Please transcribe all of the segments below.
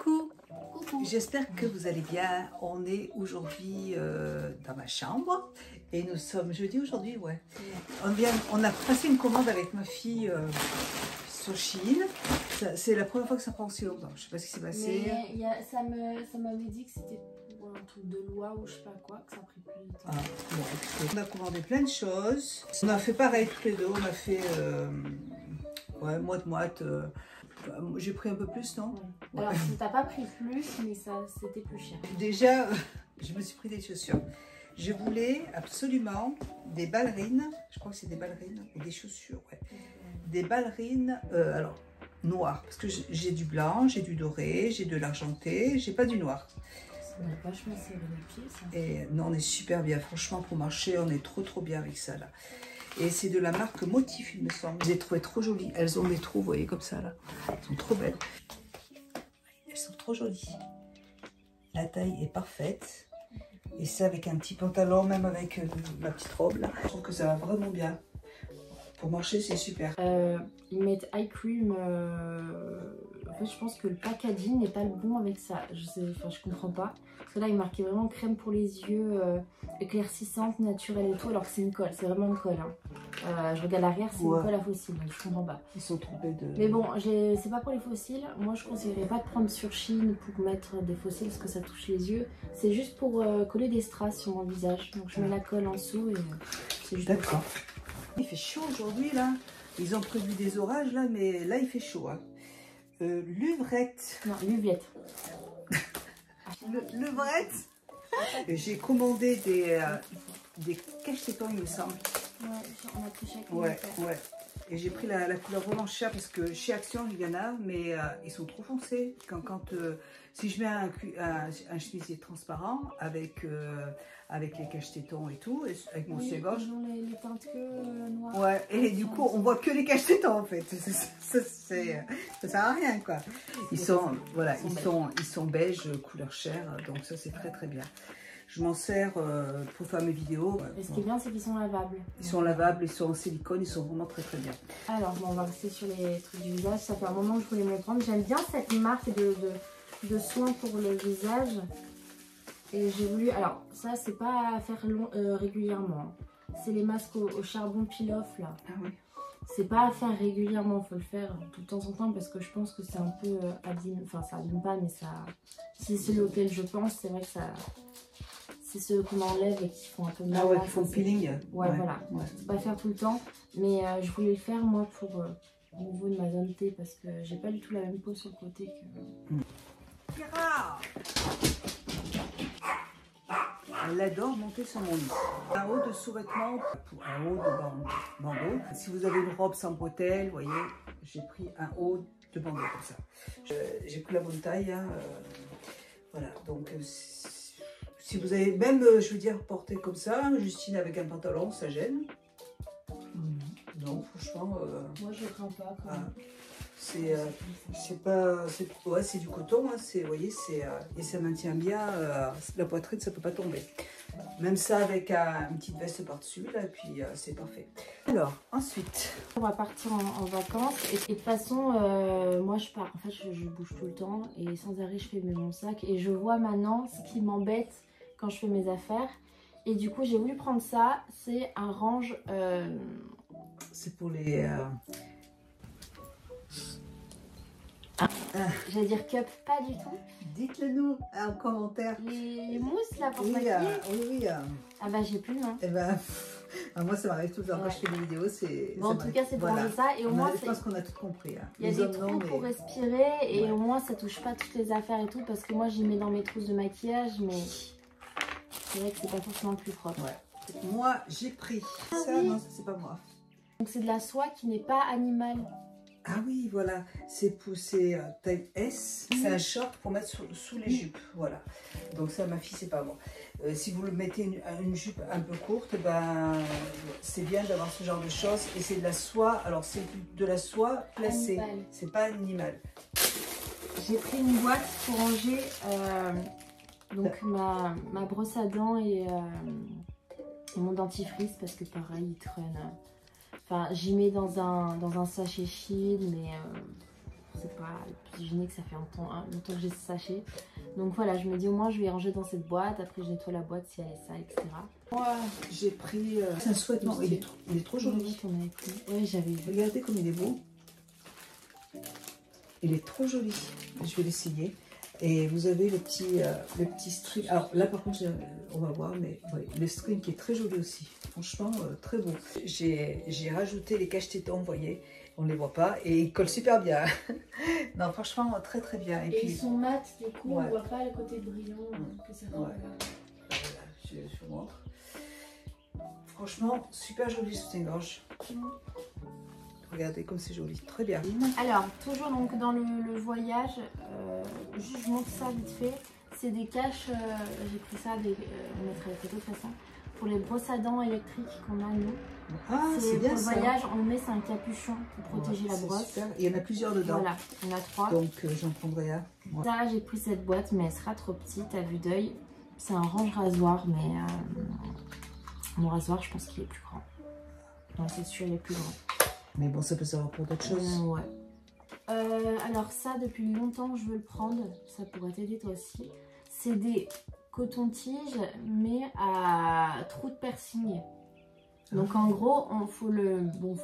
Coucou, Coucou. j'espère que vous allez bien. On est aujourd'hui dans ma chambre et nous sommes jeudi aujourd'hui, ouais. On a passé une commande avec ma fille sur Chine. C'est la première fois que ça prend aussi longtemps. Je sais pas ce qui s'est passé. Mais ça m'avait dit que c'était pour un truc de loi ou je sais pas quoi, que ça a pris plus de temps. Ah, bon, écoutez, on a commandé plein de choses. On a fait pareil tous les deux. On a fait ouais, moite. J'ai pris un peu plus, non? Ouais. Alors, t'as pas pris plus, mais c'était plus cher. Déjà, je me suis pris des chaussures. Je voulais absolument des ballerines. Je crois que c'est des ballerines ou des chaussures, ouais. Des ballerines, alors, noires. Parce que j'ai du blanc, j'ai du doré, j'ai de l'argenté, j'ai pas du noir. Ça m'a vachement serré les pieds, ça. Et non, on est super bien. Franchement, pour marcher, on est trop bien avec ça, là. Et c'est de la marque Motif, il me semble. Je les ai trouvées trop jolies. Elles ont des trous, vous voyez, comme ça, là. Elles sont trop belles. Elles sont trop jolies. La taille est parfaite. Et ça, avec un petit pantalon, même avec ma petite robe, là. Je trouve que ça va vraiment bien. Pour marcher, c'est super. Ils mettent eye cream. En fait, je pense que le packaging n'est pas le bon avec ça. Je comprends pas. Parce que là, il marquait vraiment crème pour les yeux, éclaircissante, naturelle et tout, alors que c'est une colle. C'est vraiment une colle. Hein. Je regarde l'arrière, c'est une colle à fossiles. Donc je comprends pas. Ils sont trompés de... Mais bon, c'est pas pour les fossiles. Moi, je conseillerais pas de prendre sur Chine pour mettre des fossiles parce que ça touche les yeux. C'est juste pour coller des strass sur mon visage. Donc je mets la colle en dessous et c'est juste. D'accord. Il fait chaud aujourd'hui, là. Ils ont prévu des orages, là, mais là, il fait chaud. Hein. Luvrette. Non, l'uviette. Levrette. J'ai commandé des cache-tétons, il me semble. Ouais, on a pris chacun. Ouais. Et j'ai pris la couleur vraiment chère parce que chez Action, il y en a, mais ils sont trop foncés. Si je mets un chemisier transparent avec les cache-tétons et tout, avec mon soutien-gorge. Ils ont les teintes que noires. Ouais, et du coup, on voit que les cache-tétons en fait. Ça sert à rien quoi. Ils sont beige, couleur chair, donc ça c'est très bien. Je m'en sers pour faire mes vidéos. Et ce qui est bien, c'est qu'ils sont lavables. Ils sont lavables, ils sont en silicone, ils sont vraiment très bien. Alors, bon, on va rester sur les trucs du visage. Ça fait un moment que je voulais me prendre. J'aime bien cette marque de soins pour le visage. Et j'ai voulu... Alors, ça, c'est pas à faire régulièrement. C'est les masques au charbon peel-off, là. Ah oui. C'est pas à faire régulièrement. Il faut le faire de temps en temps parce que je pense que c'est un peu abîme. Enfin, ça abîme pas, mais ça... C'est celui auquel je pense. C'est vrai que ça... C'est ceux qu'on enlève et qui font un peu mal. Ah ouais, qui font le peeling. Ouais, voilà. Ouais. C'est pas faire tout le temps. Mais je voulais le faire, moi, pour au niveau de ma zone T, parce que j'ai pas du tout la même peau sur le côté que... Elle adore monter sur mon lit. Un haut de sous-vêtement pour un haut de bandeau. Si vous avez une robe sans bretelles, vous voyez, j'ai pris un haut de bandeau comme ça. J'ai pris la bonne taille. Hein, voilà, donc... Si vous avez même, je veux dire, porté comme ça, Justine avec un pantalon, ça gêne. Non, franchement... Moi, je crains pas. C'est du coton, hein, vous voyez, et ça maintient bien la poitrine, ça peut pas tomber. Même ça avec une petite veste par-dessus, là, et puis c'est parfait. Alors, ensuite... On va partir en vacances, et de toute façon, moi je pars, en fait, je bouge tout le temps, et sans arrêt, je fais mon sac, et je vois maintenant ce qui m'embête quand je fais mes affaires. Et du coup, j'ai voulu prendre ça. C'est un range... C'est pour les... J'allais dire cup, pas du tout. Dites-le nous en commentaire. Les mousses là pour se Oui, maquiller. oui. Ah bah j'ai plus, hein. Eh ben, moi ça m'arrive tout le temps quand je fais mes vidéos. Bon, en tout cas, c'est pour ranger ça. Et au moins, je pense qu'on a tout compris. Hein. Il y a des trous pour respirer. Et au moins, ça touche pas toutes les affaires et tout. Parce que moi, j'y mets dans mes trousses de maquillage. Mais c'est vrai que c'est pas forcément le plus propre. Ouais. Moi, j'ai pris ça. Non, ça c'est pas moi. Donc c'est de la soie qui n'est pas animale. Ah oui, voilà, c'est poussé taille S. C'est un short pour mettre sous les jupes, voilà. Donc ça, ma fille, c'est pas moi. Si vous le mettez une jupe un peu courte, ben c'est bien d'avoir ce genre de choses. Et c'est de la soie, alors c'est de la soie placée, c'est pas animal. J'ai pris une boîte pour ranger donc ma brosse à dents et mon dentifrice parce que pareil, il traîne. Enfin, j'y mets dans un sachet Chine, mais c'est pas le plus hygiénique, ça fait longtemps que j'ai ce sachet. Donc voilà, je me dis au moins je vais ranger dans cette boîte, après je nettoie la boîte si elle est sale, etc. Moi, j'ai pris c'est un sous-vêtement, il est trop joli. Oui, j'avais vu. Regardez comme il est beau. Il est trop joli. Je vais l'essayer. Et vous avez le petit string. Alors là par contre, on va voir, mais ouais, le string qui est très joli aussi. Franchement, très beau. J'ai rajouté les cache-tétons, vous voyez. On ne les voit pas et ils collent super bien. Non, franchement, très très bien. Et puis, ils sont mat, du coup, ouais. On ne voit pas le côté brillant que ça fait. Ouais. Je vous montre. Franchement, super joli soutien-gorge. Regardez comme c'est joli, très bien. Alors, toujours donc dans le voyage, juste je montre ça vite fait. C'est des caches, j'ai pris ça, on mettra les photos de toute façon, pour les brosses à dents électriques qu'on a nous. Ah, c'est bien ça. Pour le voyage, on met, c'est un capuchon pour protéger la brosse. Super. Il y en a plusieurs dedans. Voilà, il y en a 3. Donc j'en prendrai un. Ouais. Ça, j'ai pris cette boîte, mais elle sera trop petite à vue d'œil. C'est un range-rasoir, mais mon rasoir, je pense qu'il est plus grand. Non, c'est sûr, il est plus grand. Mais bon, ça peut servir pour d'autres choses. Ouais. Alors ça, depuis longtemps, je veux le prendre. Ça pourrait t'aider toi aussi. C'est des cotons-tiges, mais à trou de piercing. Donc en gros, faut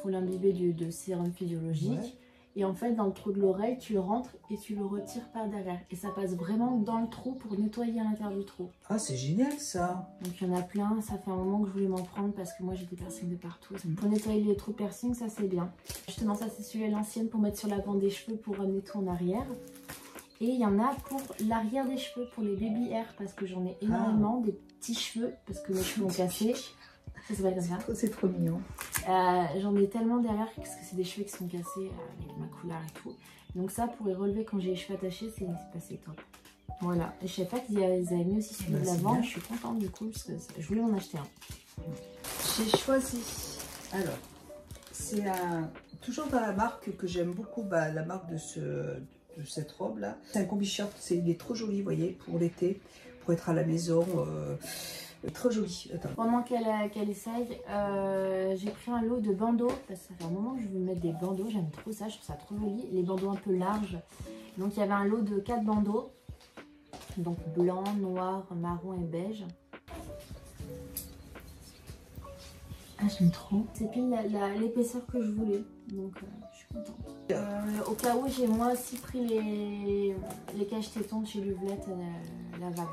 l'imbiber de sérum physiologique. Ouais. Et en fait, dans le trou de l'oreille, tu le rentres et tu le retires par derrière. Et ça passe vraiment dans le trou pour nettoyer à l'intérieur du trou. Ah, c'est génial ça. Donc il y en a plein. Ça fait un moment que je voulais m'en prendre parce que moi j'ai des piercings de partout. Pour nettoyer les trous de piercing, ça c'est bien. Justement, ça c'est celui à l'ancienne pour mettre sur l'avant des cheveux pour ramener tout en arrière. Et il y en a pour l'arrière des cheveux, pour les baby hair, parce que j'en ai énormément, des petits cheveux, parce que mes cheveux ont cassé. Ça s'appelle comme ça. C'est trop mignon. J'en ai tellement derrière parce que c'est des cheveux qui sont cassés avec ma couleur et tout. Donc ça, pour les relever quand j'ai les cheveux attachés, c'est passé top. Voilà. Et je savais pas qu'ils avaient mis aussi celui de l'avant. Je suis contente du coup parce que je voulais en acheter un. J'ai choisi. Alors, c'est toujours dans la marque que j'aime beaucoup, la marque de cette robe là. C'est un combi short. Il est trop joli, vous voyez, pour l'été, pour être à la maison. Trop joli. Attends. Pendant qu'elle essaye, j'ai pris un lot de bandeaux parce que ça fait un moment que je veux mettre des bandeaux. J'aime trop ça, je trouve ça trop joli. Les bandeaux un peu larges. Donc il y avait un lot de 4 bandeaux. Donc blanc, noir, marron et beige. Ah, j'aime trop. C'est pile l'épaisseur que je voulais. Donc je suis contente. Au cas où, j'ai moi aussi pris les cache-tétons de chez Louvlette lavables.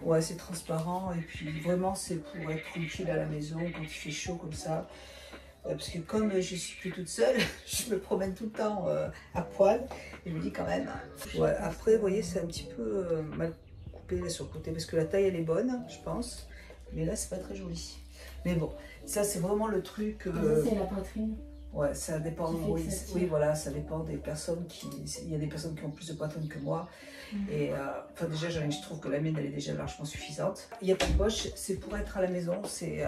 Ouais, c'est transparent et puis vraiment c'est pour être tranquille à la maison quand il fait chaud comme ça. Parce que comme je suis plus toute seule, je me promène tout le temps à poil et je me dis quand même. Ouais, après, vous voyez, c'est un petit peu mal coupé là, sur le côté parce que la taille elle est bonne, je pense. Mais là, c'est pas très joli. Mais bon, ça c'est vraiment le truc. Ça, c'est la poitrine. Ouais, ça dépend. Oui, voilà, ça dépend des personnes il y a des personnes qui ont plus de poitrine que moi. Et enfin déjà, je trouve que la mienne elle est déjà largement suffisante. Il n'y a pas de poche, c'est pour être à la maison, c'est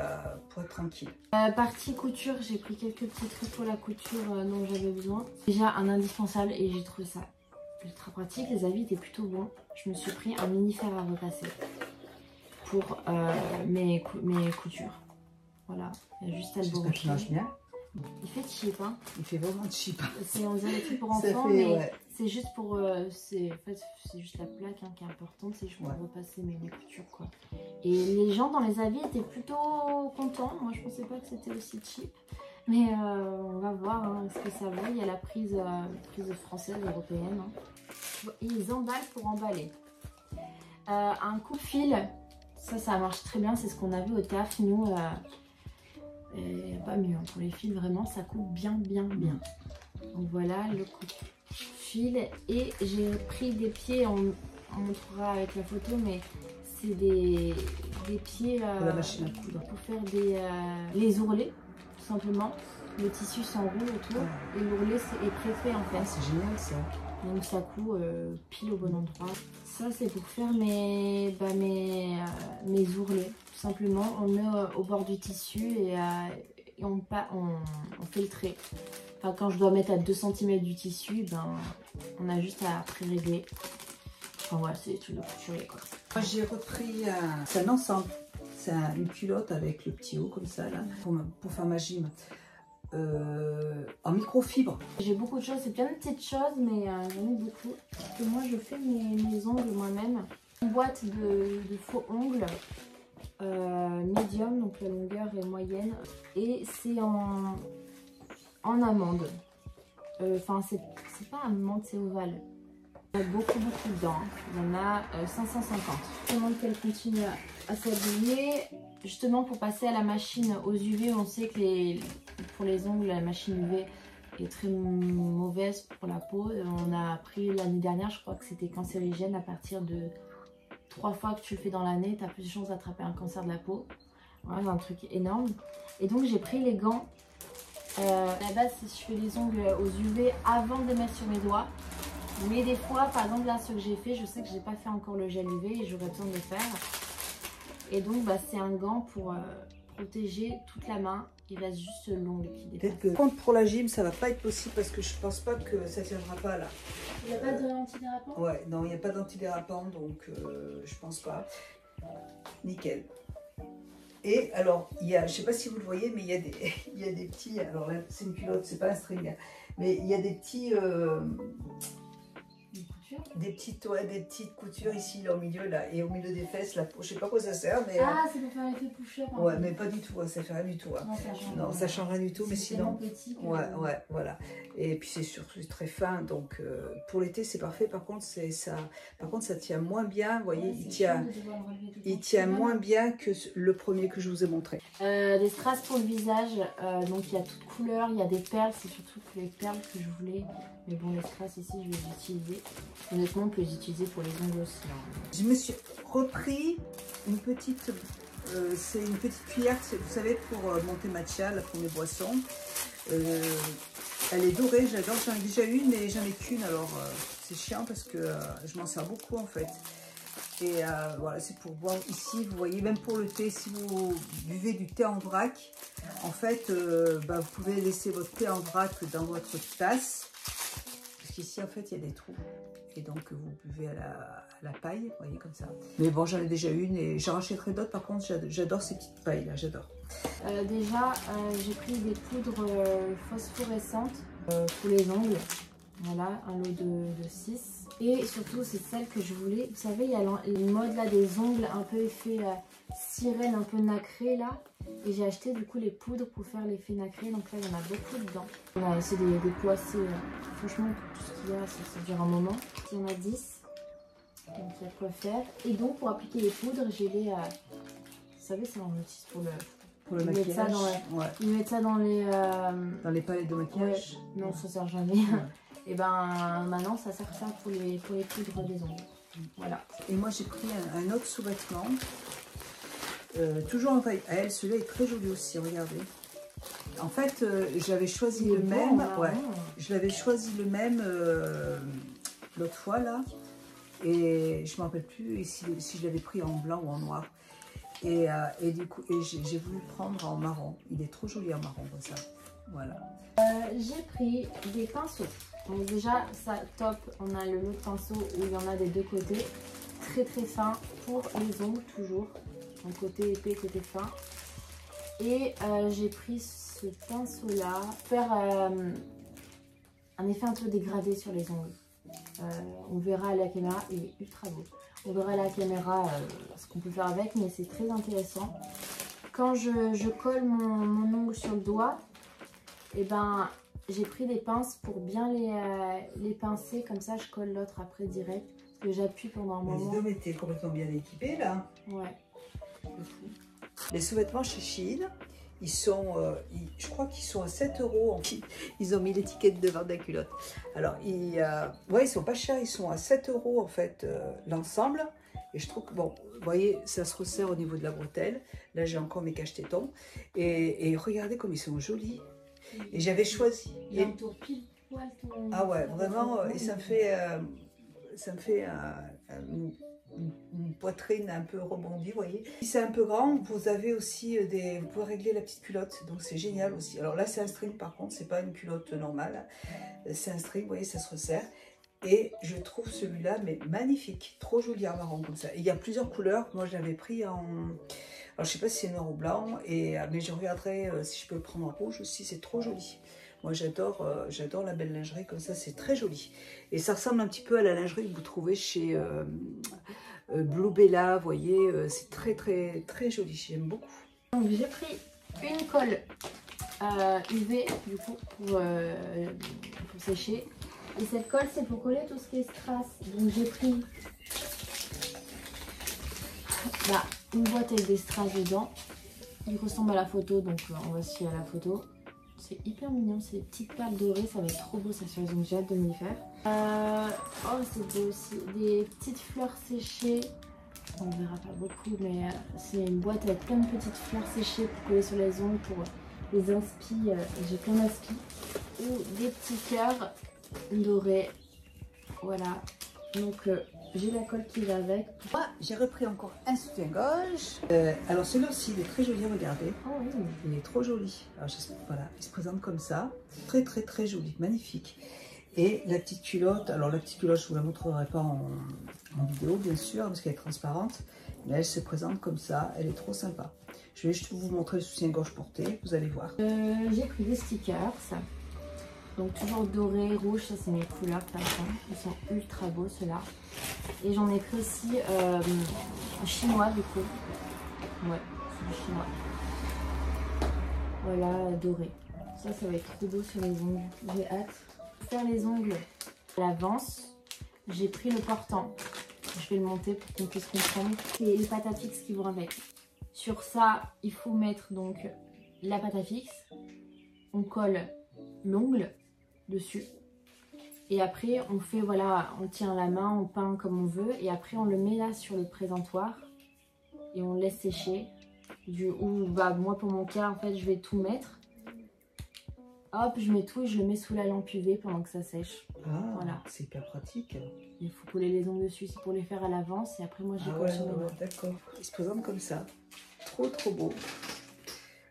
pour être tranquille. Partie couture, j'ai pris quelques petits trucs pour la couture dont j'avais besoin. Déjà un indispensable et j'ai trouvé ça ultra pratique. Les avis étaient plutôt bons. Je me suis pris un mini fer à repasser pour mes coutures. Voilà, il y a juste à le brocher. Ça marche bien. Il fait cheap, hein. Il fait vraiment cheap. C'est on dirait tout pour enfants, mais ouais. C'est juste pour, c'est juste la plaque hein, qui est importante, c'est juste pour repasser mes couture quoi. Et les gens dans les avis étaient plutôt contents. Moi je pensais pas que c'était aussi cheap, mais on va voir hein, ce que ça vaut. Il y a la prise française, européenne. Hein. Ils emballent pour emballer. Un coupe-fil, ça marche très bien, c'est ce qu'on a vu au taf nous. Et pas mieux hein. Pour les fils vraiment ça coupe bien. Donc voilà le coupe-fil et j'ai pris des pieds, on montrera avec la photo mais c'est des pieds pour la machine à coudre pour faire les ourlets tout simplement. Le tissu s'enroule autour et l'ourlet est préfet en fait. C'est génial ça. Donc ça coud pile au bon endroit. Ça c'est pour faire mes ourlets. Tout simplement, on met au bord du tissu et on fait le trait. Enfin, quand je dois mettre à 2 cm du tissu, ben, on a juste à pré-régler. Enfin voilà, c'est des trucs de couturier quoi. Moi j'ai repris, c'est un ensemble. C'est une culotte avec le petit haut comme ça là, pour faire ma gym. en microfibre. J'ai beaucoup de choses, c'est plein de petites choses, mais j'en ai beaucoup. Parce que moi, je fais mes ongles moi-même. Une boîte de faux ongles médium, donc la longueur est moyenne. Et c'est en amande. Enfin, c'est pas amande, c'est ovale. Il y a beaucoup dedans. Il y en a 550. Je demande qu'elle continue à s'habiller. Justement, pour passer à la machine aux UV, on sait que pour les ongles, la machine UV est très mauvaise pour la peau. On a appris l'année dernière, je crois que c'était cancérigène. À partir de 3 fois que tu le fais dans l'année, tu as plus de chances d'attraper un cancer de la peau. Voilà, c'est un truc énorme. Et donc, j'ai pris les gants. À la base, je fais les ongles aux UV avant de les mettre sur mes doigts. Mais des fois, par exemple, là, ce que j'ai fait, je sais que j'ai pas fait encore le gel UV et j'aurais besoin de le faire. Et donc, bah, c'est un gant pour protéger toute la main. Il reste juste l'ongle qui dépasse. Peut-être que contre pour la gym, ça va pas être possible parce que je pense pas que ça tiendra pas là. Il n'y a pas d'antidérapant? Ouais, non, il n'y a pas d'antidérapant, donc je pense pas. Nickel. Et alors, il y a, je sais pas si vous le voyez, mais il y a des, il y a des petits, alors là, c'est une culotte, c'est pas un string, mais il y a des petits... des petites coutures ici, là, au milieu, là, et au milieu des fesses, là, je sais pas quoi ça sert, mais... Ah, c'est pour faire l'effet push-up. Ouais, mais pas du tout, ça fait rien du tout. Hein. Non, ça change rien du tout, mais sinon... Petit que... Ouais, voilà. Et puis c'est surtout très fin, donc pour l'été c'est parfait. Par contre, ça tient moins bien, vous voyez, il tient moins bien que le premier que je vous ai montré. Des strass pour le visage, donc il y a toutes couleurs, il y a des perles, c'est surtout les perles que je voulais. Mais bon, les strass ici, je vais les utiliser. Honnêtement, on peut les utiliser pour les ongles aussi. Hein. Je me suis repris une petite, c'est une petite cuillère, vous savez, pour monter matcha, là, pour mes boissons. Elle est dorée, j'adore, j'en ai déjà une, mais j'en ai qu'une, alors c'est chiant parce que je m'en sers beaucoup en fait. Et voilà, c'est pour boire ici, vous voyez, même pour le thé, si vous buvez du thé en vrac, en fait, vous pouvez laisser votre thé en vrac dans votre tasse, parce qu'ici, en fait, il y a des trous. Et donc, vous buvez à la paille, vous voyez, comme ça. Mais bon, j'en ai déjà une et j'en rachèterai d'autres. Par contre, j'adore ces petites pailles là, j'adore. Déjà, j'ai pris des poudres phosphorescentes pour les ongles. Voilà, un lot de 6. Et surtout, c'est celle que je voulais. Vous savez, il y a une mode là des ongles un peu effet sirène, un peu nacré là. Et j'ai acheté du coup les poudres pour faire l'effet nacré. Donc là, il y en a beaucoup dedans. C'est des pots assez... franchement, tout ce qu'il y a, ça dure un moment. Il y en a 10. Donc il y a quoi faire. Et donc, pour appliquer les poudres, j'ai les... vous savez, c'est un outil pour le maquillage. Ils mettent ça dans les... dans les palettes de maquillage. Ouais. Non, ça sert jamais. Ouais. Et ben maintenant, ça sert ça pour les poudres des ongles. Voilà. Et moi, j'ai pris un autre sous-vêtement. Toujours en taille L. Celui-là est très joli aussi, regardez. En fait, j'avais choisi le même. Ouais, je l'avais choisi le même l'autre fois, là. Et je ne me rappelle plus si je l'avais pris en blanc ou en noir. Et du coup, j'ai voulu prendre en marron. Il est trop joli en marron comme ça. Voilà. J'ai pris des pinceaux. Donc déjà, ça top. On a le lot de pinceaux où il y en a des deux côtés. Très fin pour les ongles toujours. Un côté épais, côté fin. Et j'ai pris ce pinceau là. Faire un effet un peu dégradé sur les ongles. On verra à la caméra. Il est ultra beau. On verra à la caméra ce qu'on peut faire avec, mais c'est très intéressant. Quand je colle mon ongle sur le doigt, et ben j'ai pris des pinces pour bien les pincer, comme ça je colle l'autre après direct. Parce que j'appuie pendant un moment. Mais t'es complètement bien équipé là. Ouais. Les sous-vêtements chez Shein, ils sont, je crois qu'ils sont à 7 €. Ils ont mis l'étiquette devant de la culotte. Alors, ils sont pas chers, ils sont à 7 € en fait l'ensemble. Et je trouve que, bon, vous voyez, ça se resserre au niveau de la bretelle. Là, j'ai encore mes cache-tétons. Et regardez comme ils sont jolis. Et j'avais choisi. Il entoure pile poil ton... Ah ouais, vraiment, et ça me fait une poitrine un peu rebondie, vous voyez. Si c'est un peu grand, vous avez aussi vous pouvez régler la petite culotte, donc c'est génial aussi. Alors là, c'est un string par contre, c'est pas une culotte normale, c'est un string, vous voyez, ça se resserre. Et je trouve celui-là mais magnifique, trop joli en marron comme ça. Et il y a plusieurs couleurs. Moi je l'avais pris en... Alors je sais pas si c'est noir ou blanc, mais je regarderai si je peux le prendre en rouge aussi, c'est trop joli. Moi j'adore la belle lingerie comme ça, c'est très joli. Et ça ressemble un petit peu à la lingerie que vous trouvez chez Blue Bella, vous voyez, c'est très très très joli, j'aime beaucoup. Donc j'ai pris une colle UV du coup pour sécher. Et cette colle c'est pour coller tout ce qui est strass. Donc j'ai pris une boîte avec des strass dedans. Il ressemble à la photo, donc on va se fier à la photo. C'est hyper mignon, c'est des petites perles dorées, ça va être trop beau ça sur les ongles, j'ai hâte de m'y faire. Oh c'est beau aussi, des petites fleurs séchées. On ne verra pas beaucoup, mais c'est une boîte avec plein de petites fleurs séchées pour coller sur les ongles, pour les inspi. J'ai plein d'inspi. Ou des petits cœurs dorés. Voilà. Donc j'ai la colle qui va avec. Moi j'ai repris encore un soutien-gorge. Alors celui-là aussi il est très joli, regardez. Oh oui. Il est trop joli. Alors voilà, il se présente comme ça. Très très très joli, magnifique. Et la petite culotte, alors la petite culotte je ne vous la montrerai pas en vidéo bien sûr parce qu'elle est transparente, mais elle se présente comme ça, elle est trop sympa. Je vais juste vous montrer le soutien-gorge porté, vous allez voir. J'ai pris des stickers, donc toujours doré, rouge, ça c'est mes couleurs de toute façon, ils sont ultra beaux ceux-là. Et j'en ai pris aussi un chinois du coup, ouais c'est un chinois, voilà doré. Ça va être trop beau sur les ongles, j'ai hâte. Pour faire les ongles à l'avance, j'ai pris le portant. Je vais le monter pour qu'on puisse comprendre. Et les pâtes à fixe qui vont avec. Sur ça, il faut mettre donc la pâte à fixe. On colle l'ongle dessus. Et après, on fait, voilà, on tient la main, on peint comme on veut. Et après, on le met là sur le présentoir. Et on laisse sécher. Moi, pour mon cas, en fait, je vais tout mettre. Hop, je mets tout et je le mets sous la lampe UV pendant que ça sèche. Ah, voilà. C'est hyper pratique. Il faut coller les ongles dessus, c'est pour les faire à l'avance. Et après, moi, j'ai collé sur mes mains. D'accord. Il se présente comme ça. Trop, trop beau.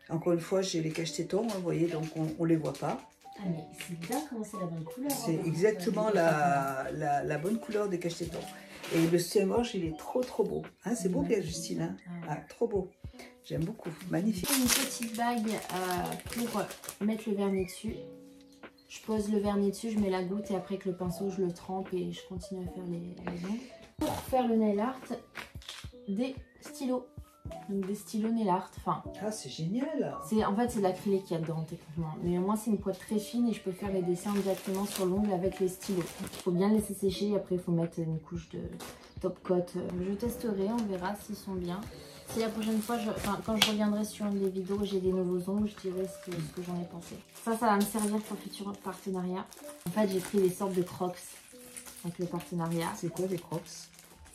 Encore une fois, j'ai les cache-tétons, vous voyez, donc on ne les voit pas. Ah, mais c'est bien comment c'est la bonne couleur. C'est exactement la bonne couleur des cache-tétons. Et le soutien-gorge, il est trop, trop beau. Hein, c'est beau, bien, Justine. Hein, ah, trop beau. J'aime beaucoup. Magnifique. Une petite bague pour mettre le vernis dessus. Je pose le vernis dessus, je mets la goutte et après avec le pinceau, je le trempe et je continue à faire les ongles. Pour faire le nail art, des stylos. Donc des stylos nail art. Enfin, ah, c'est génial. En fait, c'est de l'acrylique qu'il y a dedans, techniquement. Mais moi, c'est une pointe très fine et je peux faire les dessins directement sur l'ongle avec les stylos. Il faut bien laisser sécher. Après, il faut mettre une couche de top coat. Je testerai, on verra s'ils sont bien. Si la prochaine fois, quand je reviendrai sur une des vidéos, j'ai des nouveaux ongles, je dirai ce que j'en ai pensé. Ça va me servir pour le futur partenariat. En fait, j'ai pris des sortes de crocs avec le partenariat. C'est quoi des crocs?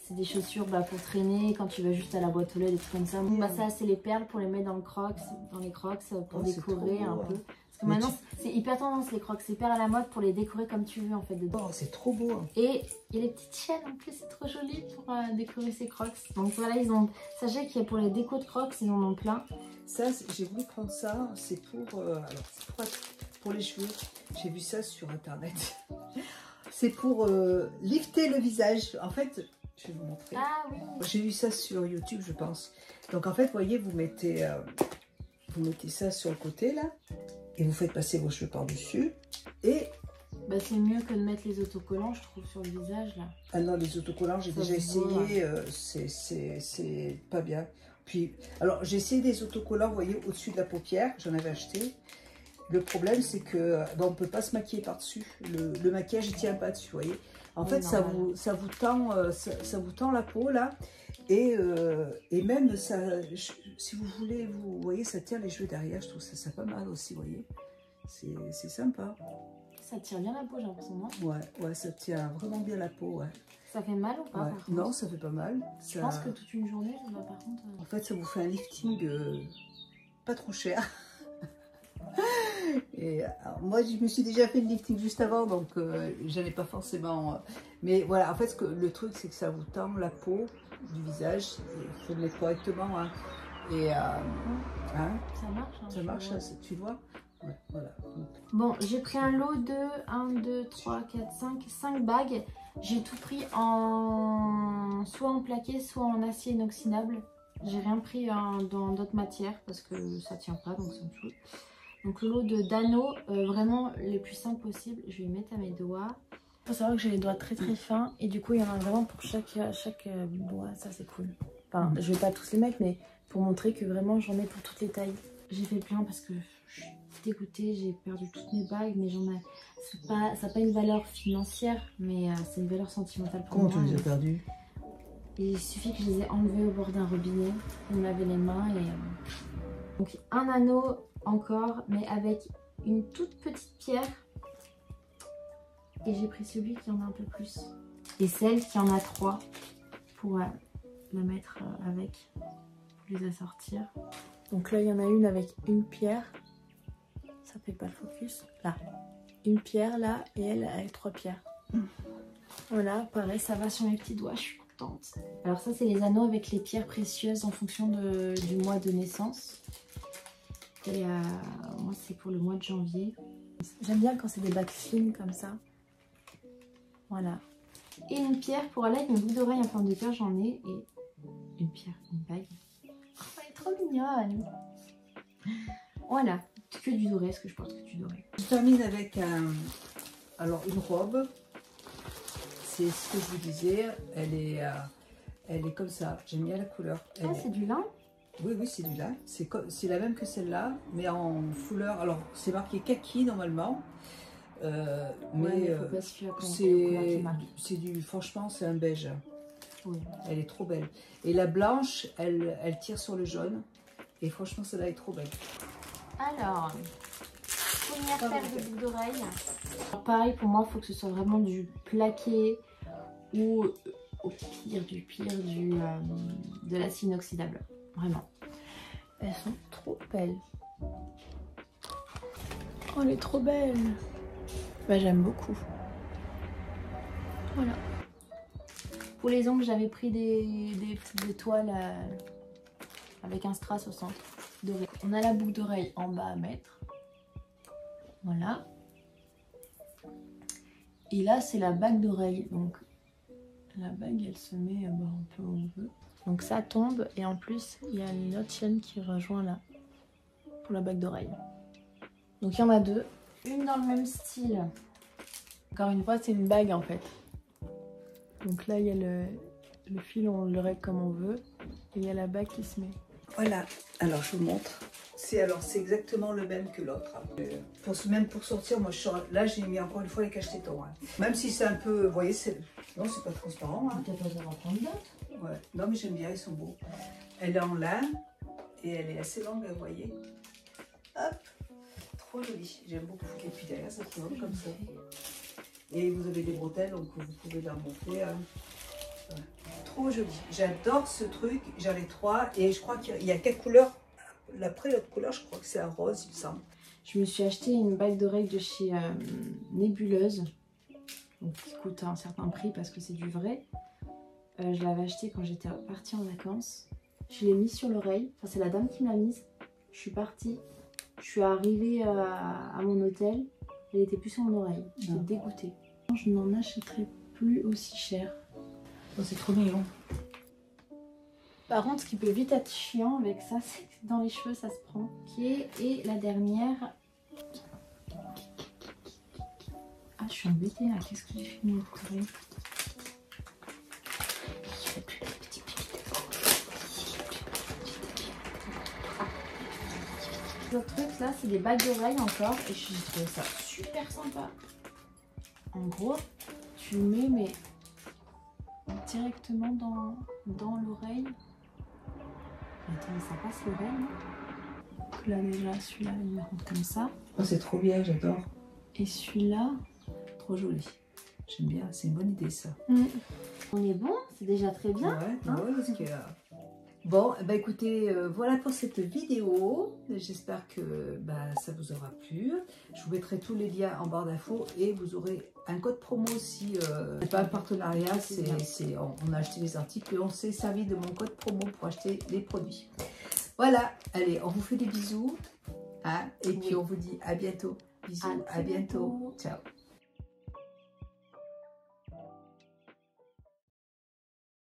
C'est des chaussures pour traîner quand tu vas juste à la boîte aux lettres, des trucs comme ça. Ça, c'est les perles pour les mettre dans les crocs pour décorer un peu. Parce que maintenant, c'est hyper tendance les crocs. C'est hyper à la mode pour les décorer comme tu veux en fait dedans. Oh, c'est trop beau. Hein. Et il y a les petites chaînes en plus, c'est trop joli pour décorer ces crocs. Donc voilà, sachez qu'il y a pour les décos de crocs, ils en ont plein. Ça, j'ai voulu prendre ça, c'est pour les cheveux. J'ai vu ça sur internet. C'est pour lifter le visage. En fait, je vais vous montrer. Ah oui. J'ai vu ça sur YouTube, je pense. Donc en fait, vous voyez, vous mettez ça sur le côté là. Et vous faites passer vos cheveux par-dessus. Et... c'est mieux que de mettre les autocollants, je trouve, sur le visage, là. Ah non, les autocollants, j'ai déjà essayé. C'est pas bien. Puis, alors, j'ai essayé des autocollants, vous voyez, au-dessus de la paupière. J'en avais acheté. Le problème, c'est que on ne peut pas se maquiller par-dessus. Le maquillage, il tient pas dessus, vous voyez. En fait, ça vous tend la peau, là. Et même, si vous voulez, vous voyez, ça tient les cheveux derrière. Je trouve ça pas mal aussi, vous voyez. C'est sympa. Ça tire bien la peau, j'ai l'impression, non? Ouais, ça tient vraiment bien la peau, ouais. Ça fait mal ou pas, par contre? Non, ça fait pas mal. Je pense que toute une journée, par contre... En fait, ça vous fait un lifting pas trop cher. Et alors, moi, je me suis déjà fait le lifting juste avant, donc j'en ai pas forcément... mais voilà, en fait, le truc, c'est que ça vous tend la peau du visage. Il faut le mettre correctement. Hein. Et, ça marche. Hein, ça marche, tu vois. Ouais, voilà. Bon, j'ai pris un lot de 1, 2, 3, 4, 5 bagues. J'ai tout pris en soit en plaqué, soit en acier inoxydable. J'ai rien pris dans d'autres matières parce que ça tient pas, donc ça me saoule. Donc le lot d'anneaux, vraiment les plus simples possibles. Je vais les mettre à mes doigts. Il faut savoir que j'ai les doigts très fins et du coup il y en a vraiment pour chaque doigt, ça c'est cool. Enfin, je vais pas tous les mettre, mais pour montrer que vraiment j'en ai pour toutes les tailles. J'ai fait plein parce que je suis dégoûtée, j'ai perdu toutes mes bagues, mais j'en ai... ça n'a pas une valeur financière, mais c'est une valeur sentimentale pour moi. Comment tu les as perdues? Il suffit que je les ai enlevées au bord d'un robinet, on me lavait les mains et... Donc un anneau encore, mais avec une toute petite pierre. Et j'ai pris celui qui en a un peu plus. Et celle qui en a 3 pour la mettre avec, pour les assortir. Donc là, il y en a une avec une pierre. Ça fait pas le focus. Là. Une pierre là et elle avec 3 pierres. Voilà, pareil, ça va sur mes petits doigts, je suis contente. Alors ça, c'est les anneaux avec les pierres précieuses en fonction du mois de naissance. Et moi, c'est pour le mois de janvier. J'aime bien quand c'est des bagues fines comme ça. Voilà. Et une pierre pour aller avec une boucle d'oreille en forme de cœur, j'en ai. Et une pierre, une bague. Oh, elle est trop mignonne. Voilà. Que du doré, est-ce que je porte que du doré? Je termine avec alors une robe. C'est ce que je vous disais. Elle est comme ça. J'aime bien la couleur. Ah, c'est du lin? Oui, oui, c'est du lin. C'est la même que celle-là, mais en fouleur. Alors, c'est marqué kaki normalement. Mais c'est du, franchement, c'est un beige. Oui. Elle est trop belle. Et la blanche, elle tire sur le jaune. Et franchement, celle-là est trop belle. Alors, première paire de boucles d'oreilles. Pareil, pour moi, il faut que ce soit vraiment du plaqué ou au pire de l'acier inoxydable. Vraiment. Elles sont trop belles. Oh, elle est trop belle. Bah, j'aime beaucoup. Voilà. Pour les ongles, j'avais pris des petites étoiles avec un strass au centre. Doré. On a la boucle d'oreille en bas à mettre. Voilà. Et là, c'est la bague d'oreille. Donc, la bague, elle se met un peu où on veut. Donc, ça tombe. Et en plus, il y a une autre chaîne qui rejoint là. Pour la bague d'oreille. Donc, il y en a 2. Une dans le même style. Encore une fois, c'est une bague en fait. Donc là, il y a le fil, on le règle comme on veut. Et il y a la bague qui se met. Voilà, alors je vous montre. C'est exactement le même que l'autre. Même pour sortir, moi là j'ai mis encore une fois les cache-tétons. Hein. Même si c'est un peu, vous voyez, non, c'est pas transparent. Hein. Peut-être pas en prendre d'autres. Ouais. Non mais j'aime bien, ils sont beaux. Elle est en lin et elle est assez longue, vous voyez. Hop, trop jolie, j'aime beaucoup. Et puis derrière ça tourne comme ça. Et vous avez des bretelles, donc vous pouvez la remonter. Hein. Ouais. Trop joli. J'adore ce truc. J'en ai 3 et je crois qu'il y a 4 couleurs. Après l'autre couleur, je crois que c'est un rose, il me semble. Je me suis acheté une bague d'oreille de chez Nébuleuse, donc qui coûte un certain prix parce que c'est du vrai. Je l'avais acheté quand j'étais partie en vacances. Je l'ai mise sur l'oreille. Enfin, c'est la dame qui m'a mise. Je suis partie. Je suis arrivée à mon hôtel. Elle était plus sur mon oreille. J'étais dégoûtée. Je n'en achèterai plus aussi cher. Oh, c'est trop mignon. Par contre, ce qui peut vite être chiant avec ça, c'est que dans les cheveux, ça se prend. Ok, et la dernière. Ah, je suis embêtée là. Qu'est-ce que j'ai fait de mon oreille? L'autre truc là, c'est des bagues d'oreilles encore. Et j'ai trouvé ça super sympa. En gros, tu mets mais directement dans l'oreille. Attends, ça passe l'oreille, non? Donc là déjà, celui-là, il rentre comme ça. Oh, c'est trop bien, j'adore. Et celui-là, trop joli. J'aime bien, c'est une bonne idée ça. On est bon, c'est déjà très bien. Ouais, hein, ouais, parce que, bon, bah écoutez, voilà pour cette vidéo. J'espère que ça vous aura plu. Je vous mettrai tous les liens en barre d'infos et vous aurez un code promo si c'est pas un partenariat, on a acheté les articles et on s'est servi de mon code promo pour acheter les produits. Voilà, allez, on vous fait des bisous. Hein, et puis on vous dit à bientôt. Bisous, à bientôt. Ciao.